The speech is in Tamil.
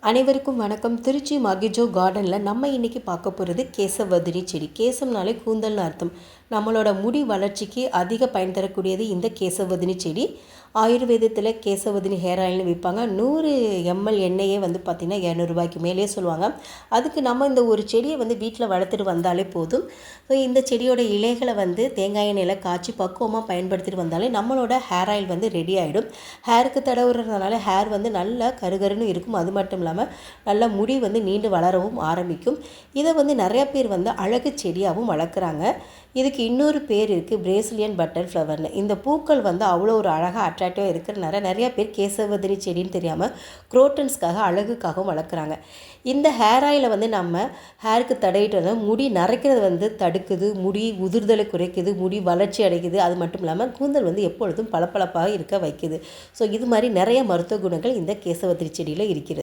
அனைவருக்கும் வணக்கம். திருச்சி மகிஜோ கார்டனில் நம்ம இன்றைக்கி பார்க்க போகிறது கேசவர்தினி செடி. கேசம்னாலே கூந்தல்னு அர்த்தம். நம்மளோட முடி வளர்ச்சிக்கு அதிக பயன் தரக்கூடியது இந்த கேசவர்தினி செடி. ஆயுர்வேதத்தில் கேசவர்தினி ஹேர் ஆயில்னு விற்பாங்க. 100 ml எண்ணெயே பார்த்திங்கன்னா 200 ரூபாய்க்கு மேலேயே சொல்லுவாங்க. அதுக்கு நம்ம இந்த ஒரு செடியை வீட்டில் வளர்த்துட்டு வந்தாலே போதும். ஸோ இந்த செடியோட இலைகளை தேங்காய் எண்ணெயில் காய்ச்சி பக்குவமாக பயன்படுத்திட்டு வந்தாலே நம்மளோட ஹேர் ஆயில் ரெடி ஆகிடும். ஹேருக்கு தடவுறதுனால ஹேர் நல்லா கருகருன்னு இருக்கும். அது மட்டும் இல்லாமல் நல்லா முடி நீண்டு வளரவும் ஆரம்பிக்கும். இதை நிறைய பேர் அழகு செடியாகவும் வளர்க்குறாங்க. இதுக்கு இன்னொரு பேர் இருக்குது, பிரேசிலியன் பட்டர் ஃப்ளவர்னு. இந்த பூக்கள் அவ்வளோ ஒரு அழகாக அட்ராக்டிவாக இருக்கிறனால நிறையா பேர் கேசவர்தினி செடின்னு தெரியாமல் குரோட்டன்ஸ்க்காக அழகுக்காகவும் வளர்க்குறாங்க. இந்த ஹேர் ஆயிலை நம்ம ஹேருக்கு தடவிட்டு முடி நரைக்கிறது தடுக்குது, முடி உதிர்தலை குறைக்குது, முடி வளர்ச்சி அடைக்குது. அது மட்டும் இல்லாமல் கூந்தல் எப்பொழுதும் பளபளப்பாக இருக்க வைக்குது. ஸோ இது மாதிரி நிறைய மருத்துவ குணங்கள் இந்த கேசவர்தினி செடியில் இருக்கிறது.